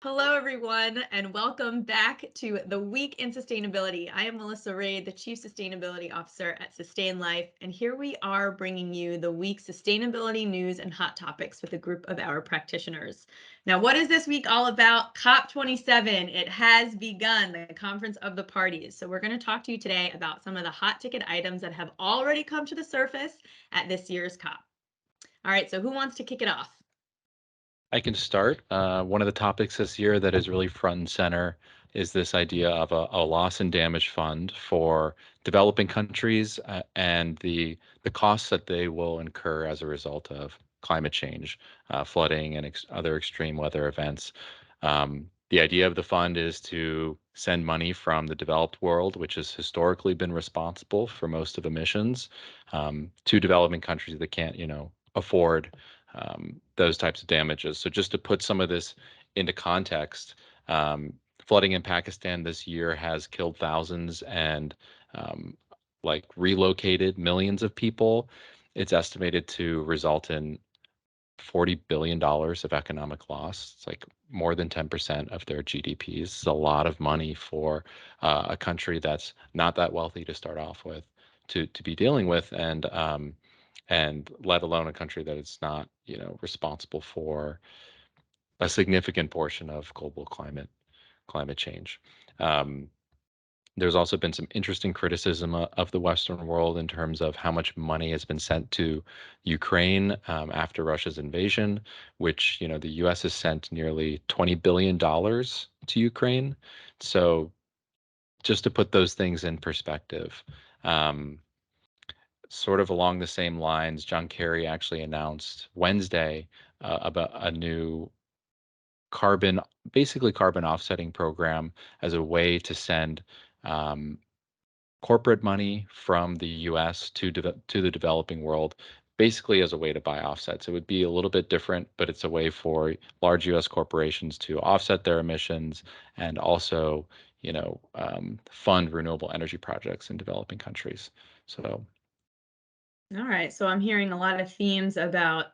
Hello, everyone, and welcome back to the Week in Sustainability. I am Melissa Raid, the Chief Sustainability Officer at Sustain.Life, and here we are bringing you the week's sustainability news and hot topics with a group of our practitioners. Now, what is this week all about? COP27. It has begun, the Conference of the Parties. So we're going to talk to you today about some of the hot ticket items that have already come to the surface at this year's COP. All right, so who wants to kick it off? I can start. One of the topics this year that is really front and center is this idea of a loss and damage fund for developing countries and the costs that they will incur as a result of climate change, flooding, and other extreme weather events. The idea of the fund is to send money from the developed world, which has historically been responsible for most of emissions, to developing countries that can't, afford those types of damages. So just to put some of this into context, flooding in Pakistan this year has killed thousands and um, relocated millions of people. It's estimated to result in $40 billion of economic loss. It's like more than 10% of their GDPs. It's a lot of money for a country that's not that wealthy to start off with to be dealing with, and let alone a country that is not, responsible for a significant portion of global climate change. Um, there's also been some interesting criticism of the Western world in terms of how much money has been sent to Ukraine after Russia's invasion, which, the U.S. has sent nearly $20 billion to Ukraine. So just to put those things in perspective, um, sort of along the same lines, John Kerry actually announced Wednesday about a new carbon, basically carbon offsetting program as a way to send um, corporate money from the U.S. to the developing world, basically as a way to buy offsets. It would be a little bit different, but it's a way for large U.S. corporations to offset their emissions and also, fund renewable energy projects in developing countries. So All right, so I'm hearing a lot of themes about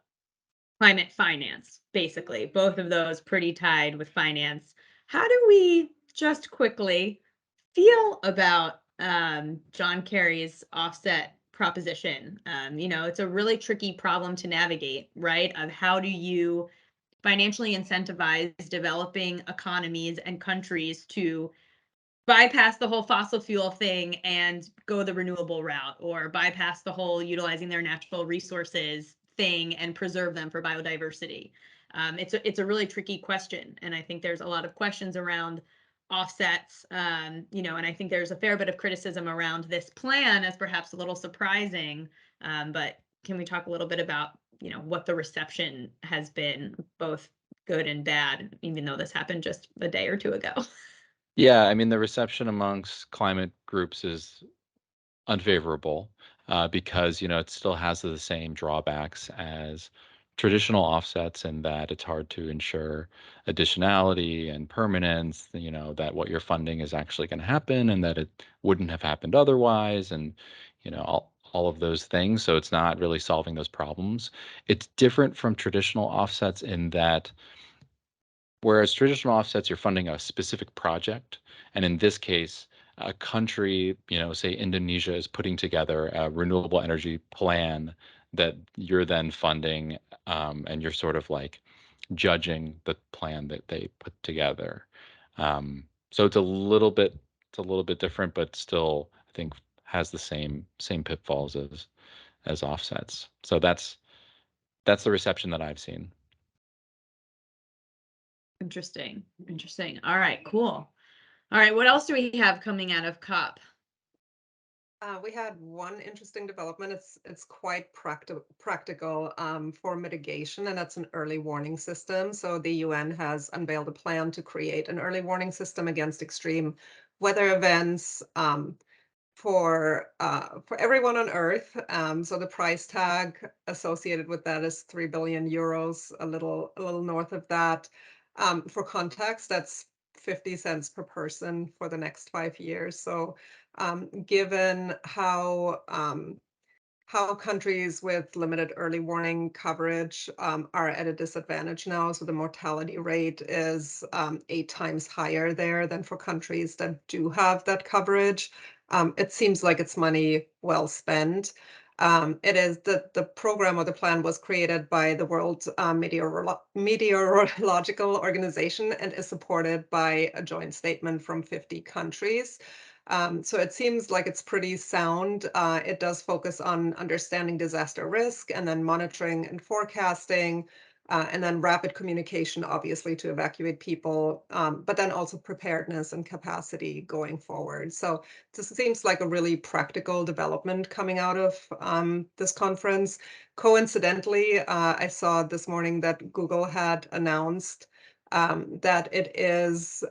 climate finance, basically, both of those pretty tied with finance. How do we just quickly feel about John Kerry's offset proposition? It's a really tricky problem to navigate, right? Of how do you financially incentivize developing economies and countries to bypass the whole fossil fuel thing and go the renewable route, or bypass the whole utilizing their natural resources thing and preserve them for biodiversity. It's a really tricky question, and I think there's a lot of questions around offsets. And I think there's a fair bit of criticism around this plan as perhaps a little surprising. But can we talk a little bit about what the reception has been, both good and bad, even though this happened just a day or two ago? yeah, I mean, the reception amongst climate groups is unfavorable because it still has the same drawbacks as traditional offsets in that it's hard to ensure additionality and permanence. That what you're funding is actually going to happen and that it wouldn't have happened otherwise, and all of those things. So it's not really solving those problems. It's different from traditional offsets in that whereas traditional offsets, you're funding a specific project, and in this case, a country, say Indonesia is putting together a renewable energy plan that you're then funding, and you're sort of like judging the plan that they put together. So it's a little bit different, but still, I think has the same pitfalls as offsets. So that's the reception that I've seen. Interesting. Interesting. All right, cool. All right, what else do we have coming out of COP? We had one interesting development. It's quite practical for mitigation, and that's an early warning system. So the UN has unveiled a plan to create an early warning system against extreme weather events for everyone on Earth. So the price tag associated with that is 3 billion euros, a little north of that. For context, that's 50 cents per person for the next 5 years. So given how how countries with limited early warning coverage are at a disadvantage now. So the mortality rate is 8 times higher there than for countries that do have that coverage. It seems like it's money well spent. It is the program or the plan was created by the World Meteorological Organization and is supported by a joint statement from 50 countries. So it seems like it's pretty sound. It does focus on understanding disaster risk and then monitoring and forecasting, and then rapid communication, obviously, to evacuate people, but then also preparedness and capacity going forward. So this seems like a really practical development coming out of this conference. Coincidentally, I saw this morning that Google had announced that it is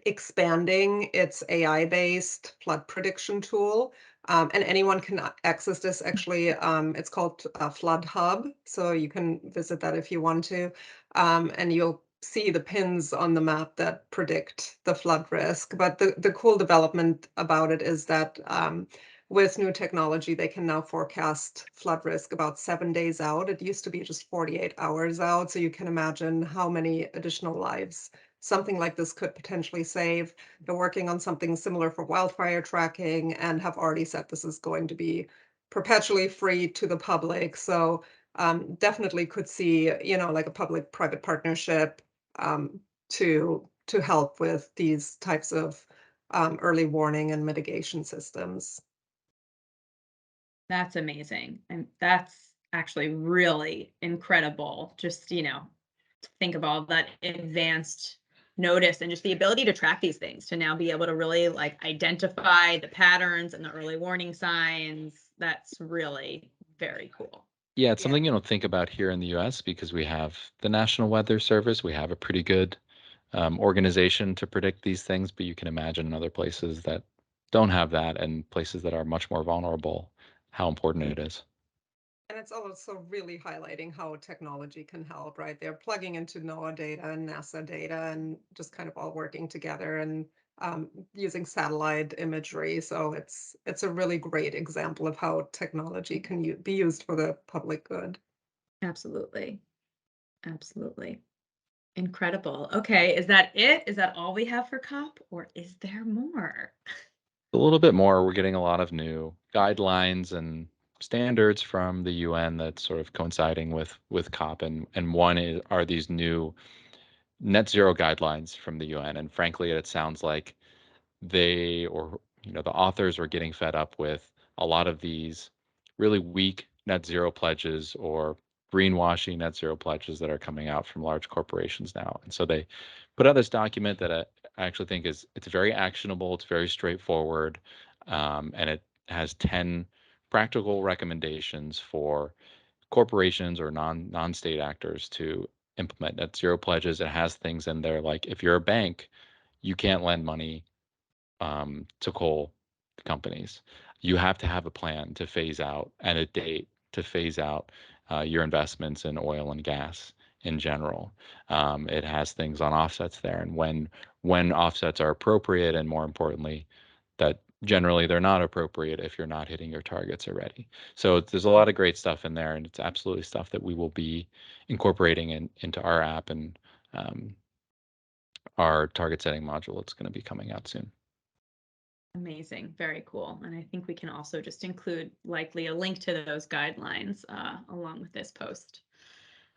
expanding its AI-based flood prediction tool. And anyone can access this actually. It's called Flood Hub. So you can visit that if you want to. And you'll see the pins on the map that predict the flood risk. But the cool development about it is that with new technology, they can now forecast flood risk about 7 days out. It used to be just 48 hours out. So you can imagine how many additional lives something like this could potentially save. They're working on something similar for wildfire tracking and have already said this is going to be perpetually free to the public. So definitely could see, like a public-private partnership to help with these types of early warning and mitigation systems. That's amazing. And that's actually really incredible. Just, to think of all that advanced notice and just the ability to track these things, to now be able to really like identify the patterns and the early warning signs. That's really very cool. Yeah, it's Yeah. something you don't think about here in the US because we have the National Weather Service. We have a pretty good organization to predict these things, but you can imagine in other places that don't have that and places that are much more vulnerable, how important it is. And it's also really highlighting how technology can help, right? They're plugging into NOAA data and NASA data and just kind of all working together and using satellite imagery. So it's a really great example of how technology can be used for the public good. Absolutely. Absolutely. Incredible. Okay, is that it? Is that all we have for COP, or is there more? A little bit more. We're getting a lot of new guidelines and standards from the UN that's sort of coinciding with COP, and one are these new net zero guidelines from the UN. And frankly, it sounds like the authors were getting fed up with a lot of these really weak net zero pledges or greenwashing net zero pledges that are coming out from large corporations now. And so they put out this document that I actually think it's very actionable, it's very straightforward, and it has 10 practical recommendations for corporations or non-state actors to implement net zero pledges. It has things in there like if you're a bank, you can't lend money to coal companies. You have to have a plan to phase out and a date to phase out your investments in oil and gas in general. It has things on offsets there, and when offsets are appropriate, and more importantly, that generally they're not appropriate if you're not hitting your targets already. So there's a lot of great stuff in there, and it's absolutely stuff that we will be incorporating into our app and our target setting module. It's going to be coming out soon. Amazing. Very cool. And I think we can also just include likely a link to those guidelines along with this post.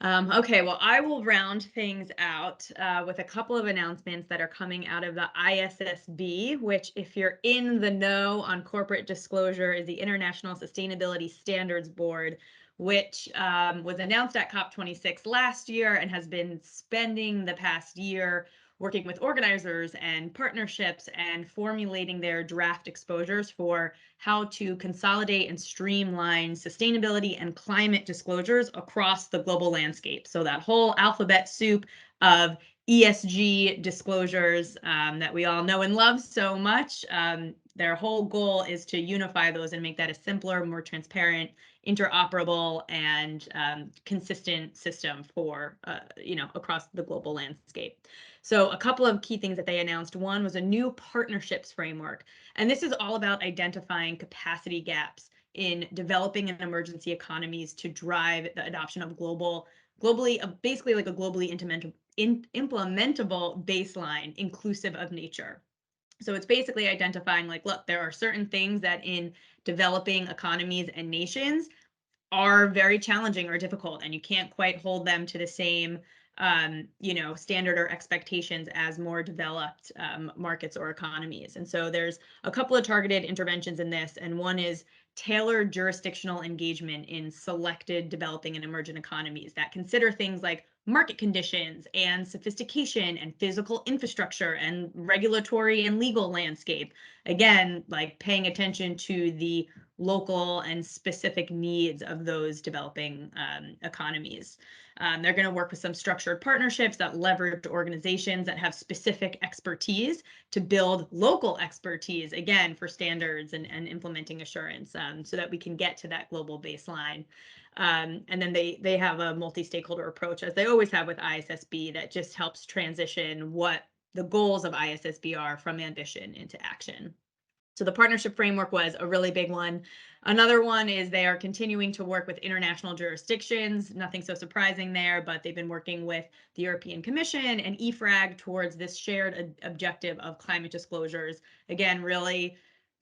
Okay, well, I will round things out with a couple of announcements that are coming out of the ISSB, which, if you're in the know on corporate disclosure, is the International Sustainability Standards Board, which was announced at COP26 last year and has been spending the past year working with organizers and partnerships and formulating their draft exposures for how to consolidate and streamline sustainability and climate disclosures across the global landscape. So that whole alphabet soup of ESG disclosures that we all know and love so much. Their whole goal is to unify those and make that a simpler, more transparent, interoperable, and consistent system for across the global landscape. So a couple of key things that they announced. One was a new partnerships framework, and this is all about identifying capacity gaps in developing and emergency economies to drive the adoption of basically like a globally implementable baseline inclusive of nature. So it's basically identifying like, look, there are certain things that in developing economies and nations are very challenging or difficult, and you can't quite hold them to the same standard or expectations as more developed markets or economies. And so there's a couple of targeted interventions in this, and one is tailored jurisdictional engagement in selected developing and emerging economies that consider things like market conditions and sophistication and physical infrastructure and regulatory and legal landscape. Again, like paying attention to the local and specific needs of those developing economies. They're going to work with some structured partnerships that leverage organizations that have specific expertise to build local expertise, again, for standards and implementing assurance, so that we can get to that global baseline. And then they have a multi-stakeholder approach, as they always have with ISSB, that just helps transition what the goals of ISSB are from ambition into action. So the partnership framework was a really big one. Another one is they are continuing to work with international jurisdictions. Nothing so surprising there, but they've been working with the European Commission and EFRAG towards this shared objective of climate disclosures. Again, really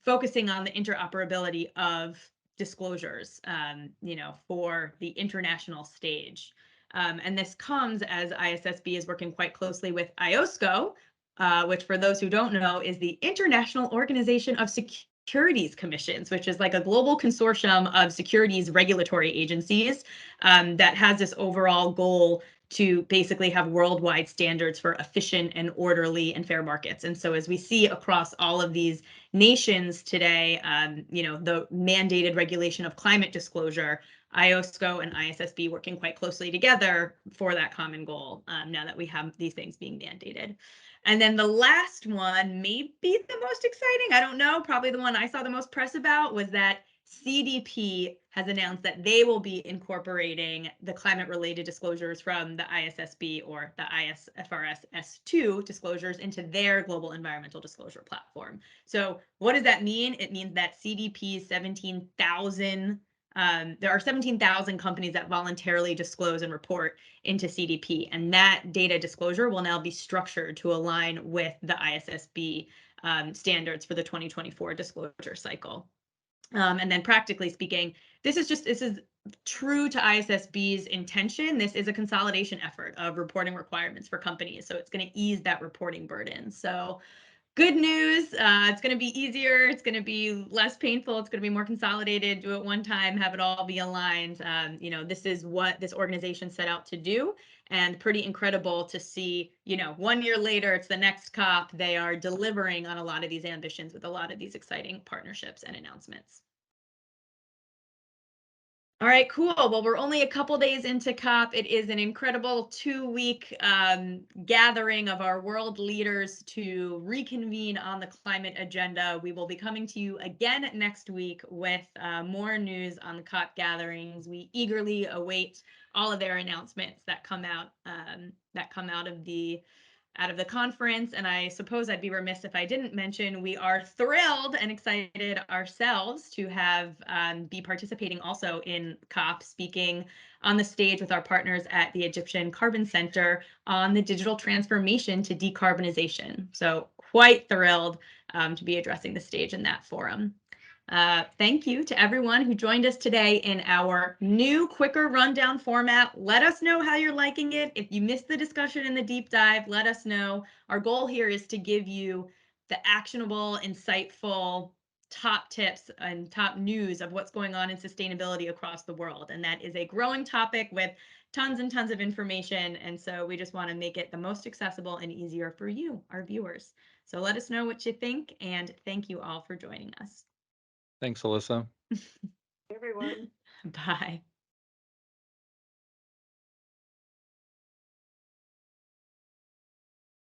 focusing on the interoperability of disclosures, for the international stage. And this comes as ISSB is working quite closely with IOSCO, which for those who don't know is the International Organization of Securities Commissions, which is like a global consortium of securities regulatory agencies that has this overall goal to basically have worldwide standards for efficient and orderly and fair markets. And so as we see across all of these nations today, the mandated regulation of climate disclosure, IOSCO and ISSB working quite closely together for that common goal, now that we have these things being mandated. And then the last one, maybe the most exciting, I don't know, probably the one I saw the most press about, was that CDP has announced that they will be incorporating the climate-related disclosures from the ISSB or the IFRS S2 disclosures into their global environmental disclosure platform. So what does that mean? It means that CDP's 17,000 there are 17,000 companies that voluntarily disclose and report into CDP, and that data disclosure will now be structured to align with the ISSB standards for the 2024 disclosure cycle. And then practically speaking, this is true to ISSB's intention. This is a consolidation effort of reporting requirements for companies, so it's going to ease that reporting burden. So good news, it's going to be easier, it's going to be less painful, it's going to be more consolidated, do it one time, have it all be aligned. This is what this organization set out to do, and pretty incredible to see, 1 year later, it's the next COP, they are delivering on a lot of these ambitions with a lot of these exciting partnerships and announcements. All right, cool. Well, we're only a couple days into COP. It is an incredible 2-week gathering of our world leaders to reconvene on the climate agenda. We will be coming to you again next week with more news on the COP gatherings. We eagerly await all of their announcements that come out of the conference. And I suppose I'd be remiss if I didn't mention we are thrilled and excited ourselves to have be participating also in COP, speaking on the stage with our partners at the Egyptian Carbon Center on the digital transformation to decarbonization. So quite thrilled to be addressing the stage in that forum. Thank you to everyone who joined us today in our new, quicker rundown format. Let us know how you're liking it. If you missed the discussion in the deep dive, let us know. Our goal here is to give you the actionable, insightful, top tips and top news of what's going on in sustainability across the world. And that is a growing topic with tons and tons of information. And so we just want to make it the most accessible and easier for you, our viewers. So let us know what you think, and thank you all for joining us. Thanks, Alyssa. Everyone. Bye.